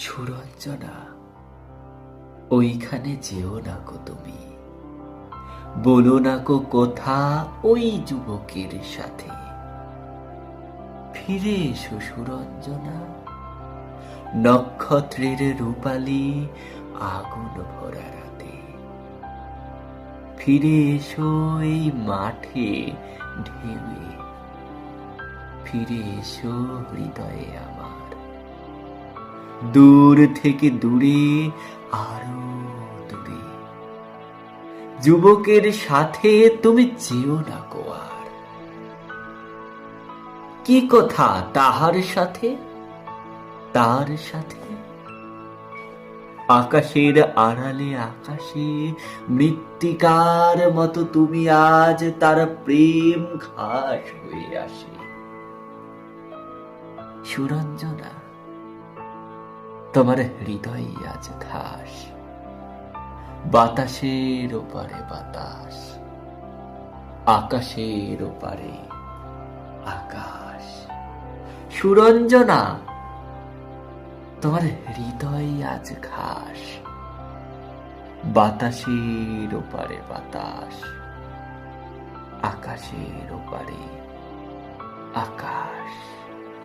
সুরঞ্জনা, ওইখানে যেও না গো তুমি। বলো না গো কথা ওই যুবকের সাথে। ফিরে এসো সুরঞ্জনা, নক্ষত্রের রূপালী আগুন ভরা রাতে। ফিরে এসো এই মাঠে ঢেউয়ে। ফিরে এসো হৃদয়ে আমার। দূর থেকে দূরে, আরো দূরে, যুবকের সাথে তুমি যেও না গো আর। কি কথা তাহার সাথে? তার সাথে আকাশের আড়ালে আকাশে মৃত্তিকার মতো তুমি আজ তার প্রেম ঘাস হয়ে আসে। সুরঞ্জনা, তোমার হৃদয় আজ ঘাস, বাতাসের ওপারে বাতাস, আকাশের ওপারে আকাশ। সুরঞ্জনা, তোমার হৃদয় আজ ঘাস, বাতাসের ওপারে বাতাস, আকাশের ওপারে আকাশ।